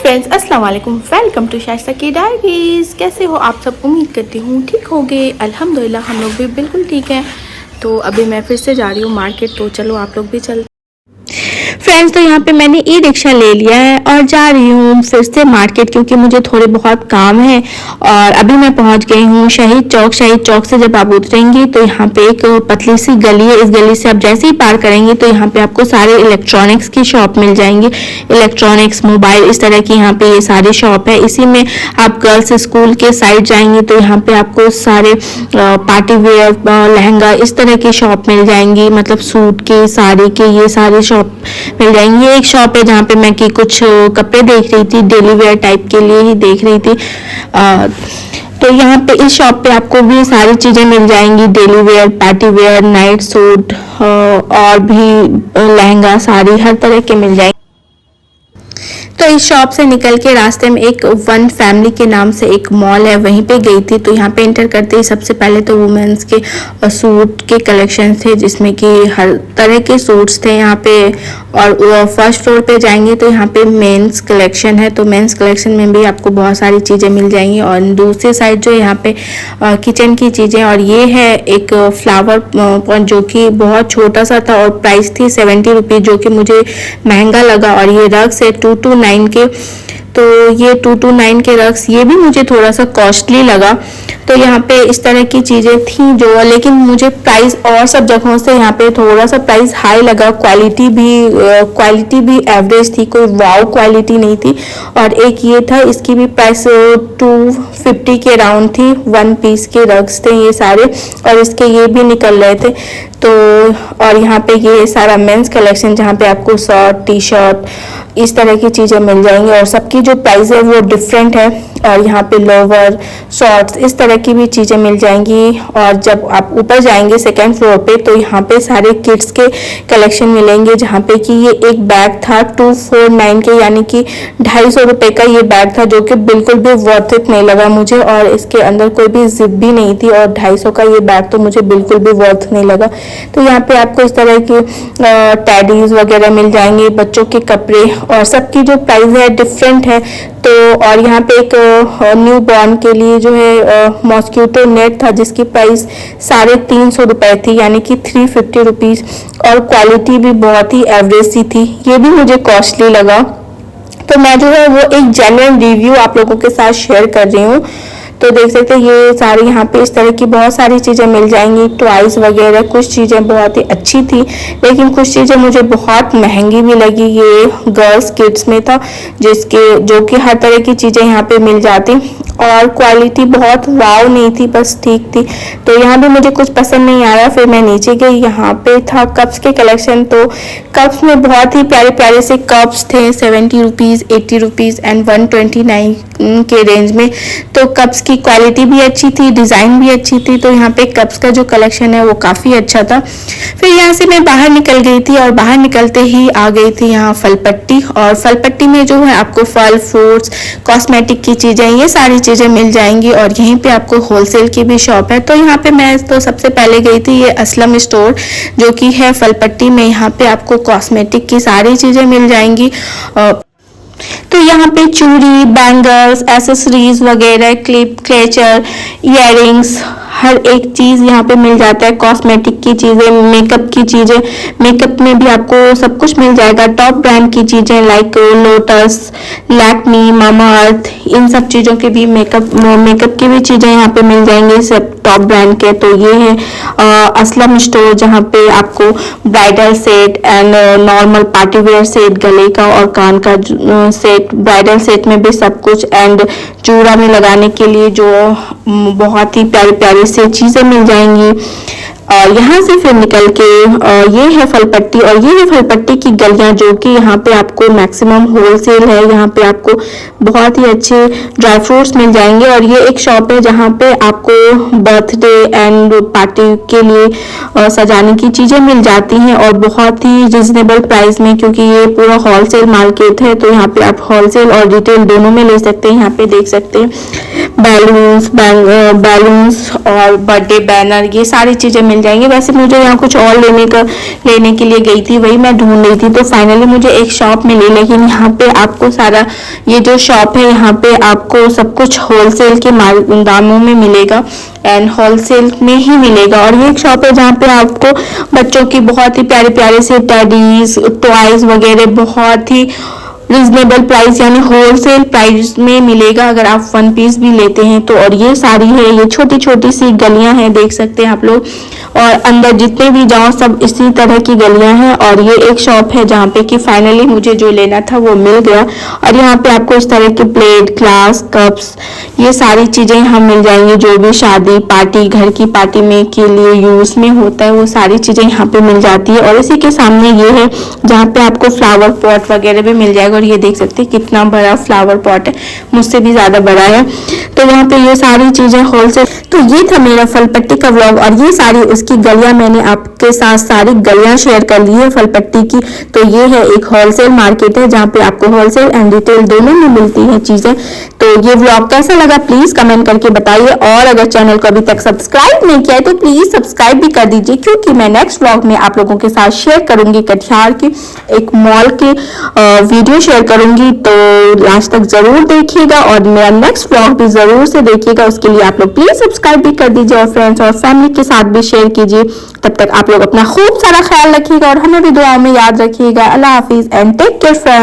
Friends अस्सलाम वालेकुम, welcome to Shaista की डायरीज। कैसे हो आप सब? उम्मीद करती हूँ ठीक होगे। अल्हम्दुलिल्लाह हम लोग भी बिल्कुल ठीक हैं। तो अभी मैं फिर से जा रही हूँ मार्केट, तो चलो आप लोग भी चल। फ्रेंड्स, तो यहाँ पे मैंने ई रिक्शा ले लिया है और जा रही हूँ फिर से मार्केट, क्योंकि मुझे थोड़े बहुत काम है। और अभी मैं पहुँच गई हूँ शहीद चौक। शहीद चौक से जब आप उतरेंगे तो यहाँ पे एक पतली सी गली है। इस गली से आप जैसे ही पार करेंगे तो यहाँ पे आपको सारे इलेक्ट्रॉनिक्स की शॉप मिल जाएंगी। इलेक्ट्रॉनिक्स, मोबाइल, इस तरह की यहाँ पे ये सारी शॉप है। इसी में आप गर्ल्स स्कूल के साइड जाएंगे तो यहाँ पे आपको सारे पार्टी वेयर, लहंगा, इस तरह की शॉप मिल जाएंगी। मतलब सूट के, साड़ी के, ये सारी शॉप मिल जाएंगी। ये एक शॉप है जहाँ पे मैं कि कुछ कपड़े देख रही थी, डेली वेयर टाइप के लिए ही देख रही थी। तो यहाँ पे इस शॉप पे आपको भी सारी चीज़ें मिल जाएंगी, daily wear, party wear, night suit और भी लहंगा, साड़ी, हर तरह के मिल जाएंगे। तो इस शॉप से निकल के रास्ते में एक वन फैमिली के नाम से एक मॉल है, वहीं पे गई थी। तो यहाँ पे एंटर करते ही सबसे पहले तो वुमेन्स के सूट के कलेक्शन थे, जिसमें कि हर तरह के सूट्स थे यहाँ पे। और फर्स्ट फ्लोर पे जाएंगे तो यहाँ पे मेंस कलेक्शन है, तो मेंस कलेक्शन में भी आपको बहुत सारी चीज़ें मिल जाएंगी। और दूसरी साइड जो यहाँ पे किचन की चीज़ें, और ये है एक फ्लावर पॉट जो कि बहुत छोटा सा था और प्राइस थी 70 रुपीज़, जो कि मुझे महंगा लगा। और ये रग्स है 229 के, तो ये 229 के रग्स, ये भी मुझे थोड़ा सा कॉस्टली लगा। तो यहाँ पे इस तरह की चीज़ें थी जो, लेकिन मुझे प्राइस और सब जगहों से यहाँ पे थोड़ा सा प्राइस हाई लगा। क्वालिटी भी एवरेज थी, कोई वाव क्वालिटी नहीं थी। और एक ये था, इसकी भी प्राइस 250 के राउंड थी। 1 पीस के रग्स थे ये सारे, और इसके ये भी निकल रहे थे। तो और यहाँ पे ये सारा मेंस कलेक्शन, जहाँ पे आपको शर्ट, टी शर्ट, इस तरह की चीज़ें मिल जाएंगी। और सबकी जो प्राइस है वो डिफरेंट है। और यहाँ पे लोवर, शॉर्ट्स, इस तरह की भी चीज़ें मिल जाएंगी। और जब आप ऊपर जाएंगे सेकेंड फ्लोर पे तो यहाँ पे सारे किड्स के कलेक्शन मिलेंगे, जहाँ पे कि ये एक बैग था 249 के, यानी कि 250 रुपये का ये बैग था, जो कि बिल्कुल भी वर्थ इट नहीं लगा मुझे। और इसके अंदर कोई भी जिप भी नहीं थी, और 250 का ये बैग तो मुझे बिल्कुल भी वर्थ नहीं लगा। तो यहाँ पे आपको इस तरह की टैडीज वगैरह मिल जाएंगे, बच्चों के कपड़े, और सबकी जो प्राइस है डिफरेंट है। तो और यहाँ पे एक न्यू बॉर्न के लिए जो है मॉस्किटो नेट था, जिसकी प्राइस 350 रुपये थी, यानी कि 350 रुपीज़। और क्वालिटी भी बहुत ही एवरेज सी थी, ये भी मुझे कॉस्टली लगा। तो मैं जो है वो एक जेन्युइन रिव्यू आप लोगों के साथ शेयर कर रही हूँ। तो देख सकते हैं ये सारी यहाँ पे इस तरह की बहुत सारी चीज़ें मिल जाएंगी, टॉयज वगैरह। कुछ चीज़ें बहुत ही अच्छी थी, लेकिन कुछ चीज़ें मुझे बहुत महंगी भी लगी। ये गर्ल्स किड्स में था, जो कि हर तरह की चीज़ें यहाँ पे मिल जाती, और क्वालिटी बहुत वाव नहीं थी, बस ठीक थी। तो यहाँ भी मुझे कुछ पसंद नहीं आ रहा। फिर मैं नीचे गई, यहाँ पे था कप्स के कलेक्शन। तो कप्स में बहुत ही प्यारे प्यारे से कप्स थे, 70 रुपीज़, 80 रुपीज़ एंड 129 के रेंज में। तो कप्स की क्वालिटी भी अच्छी थी, डिज़ाइन भी अच्छी थी। तो यहाँ पे कप्स का जो कलेक्शन है वो काफ़ी अच्छा था। फिर यहाँ से मैं बाहर निकल गई थी, और बाहर निकलते ही आ गई थी यहाँ फल पट्टी। और फल पट्टी में जो है आपको फल, फ्रूट्स, कॉस्मेटिक की चीज़ें, ये सारी चीज़ें मिल जाएंगी। और यहीं पे आपको होलसेल की भी शॉप है। तो यहाँ पे मैं तो सबसे पहले गई थी ये असलम स्टोर, जो कि है फल पट्टी में। यहाँ पे आपको कॉस्मेटिक की सारी चीज़ें मिल जाएंगी। तो यहाँ पे चूड़ी, बैंगल्स, एसेसरीज वगैरह, क्लिप, क्लेचर, इयररिंग्स, हर एक चीज़ यहाँ पे मिल जाता है। कॉस्मेटिक की चीज़ें, मेकअप की चीज़ें, मेकअप में भी आपको सब कुछ मिल जाएगा। टॉप ब्रांड की चीज़ें लाइक लोटस, लैक्मी, मामा अर्थ, इन सब चीज़ों के भी मेकअप की भी चीज़ें यहाँ पे मिल जाएंगी, सब टॉप ब्रांड के। तो ये है असलम स्टोर, जहाँ पे आपको bridal set and normal party wear set, गले का और कान का सेट, ब्राइडल सेट में भी सब कुछ, एंड चूड़ा में लगाने के लिए जो बहुत ही प्यारी प्यारी से चीज़ें मिल जाएंगी। और यहाँ से फिर निकल के ये है फलपट्टी, और ये है फलपट्टी की गलियाँ, जो कि यहाँ पे आपको मैक्सिमम होलसेल है। यहाँ पे आपको बहुत ही अच्छे ड्राई फ्रूट्स मिल जाएंगे। और ये एक शॉप है जहाँ पे आपको बर्थडे एंड पार्टी के लिए सजाने की चीज़ें मिल जाती हैं, और बहुत ही रिजनेबल प्राइस में, क्योंकि ये पूरा होलसेल मार्केट है। तो यहाँ पे आप होलसेल और रिटेल दोनों में ले सकते हैं। यहाँ पे देख सकते हैं बैलून्स और बर्थडे बैनर, ये सारी चीज़ें मिल जाएंगे। वैसे मुझे यहाँ कुछ और लेने के लिए गई थी, वही मैं ढूंढ रही थी, तो फाइनली मुझे एक शॉप मिली। लेकिन यहाँ पे आपको सारा ये जो शॉप है यहाँ पे आपको सब कुछ होलसेल के दामों में मिलेगा एंड होलसेल में ही मिलेगा। और ये एक शॉप है जहाँ पे आपको बच्चों की बहुत ही प्यारे प्यारे से टेडीज, टॉयज वगैरह बहुत ही रिजनेबल प्राइस यानी होलसेल प्राइस में मिलेगा अगर आप 1 पीस भी लेते हैं तो। और ये सारी है, ये छोटी छोटी सी गलियां हैं, देख सकते हैं आप लोग, और अंदर जितने भी जाओ सब इसी तरह की गलियां हैं। और ये एक शॉप है जहाँ पे कि फाइनली मुझे जो लेना था वो मिल गया। और यहाँ पे आपको इस तरह के प्लेट, ग्लास, कप्स, ये सारी चीजें यहाँ मिल जाएंगी, जो भी शादी पार्टी, घर की पार्टी में के लिए यूज में होता है वो सारी चीजें यहाँ पे मिल जाती है। और इसी के सामने ये है जहाँ पे आपको फ्लावर पॉट वगैरह भी मिल जाएगा। और ये देख सकते हैं कितना बड़ा फ्लावर पॉट है, मुझसे भी ज्यादा बड़ा है। तो यहाँ पे ये सारी चीजें होलसेल। तो ये था मेरा फलपट्टी का व्लॉग और ये सारी उसकी गलियां मैंने आपके साथ सारी गलियां शेयर कर ली है फलपट्टी की। तो ये है एक होलसेल मार्केट है जहाँ पे आपको होलसेल एंड रिटेल दोनों में मिलती है चीजें। तो ये व्लॉग कैसा लगा प्लीज कमेंट करके बताइए, और अगर चैनल को अभी तक सब्सक्राइब नहीं किया है तो प्लीज सब्सक्राइब भी कर दीजिए, क्योंकि मैं नेक्स्ट व्लॉग में आप लोगों के साथ शेयर करूंगी कटिहार के एक मॉल की वीडियो शेयर करूंगी। तो लास्ट तक जरूर देखिएगा और मेरा नेक्स्ट व्लॉग भी जरूर से देखिएगा। उसके लिए आप लोग प्लीज सब्सक्राइब भी कर दीजिए और फ्रेंड्स और फैमिली के साथ भी शेयर कीजिए। तब तक आप लोग अपना खूब सारा ख्याल रखिएगा और हमें भी दुआ में याद रखिएगा। अल्लाह हाफिज एंड टेक केयर फ्रेंड्स।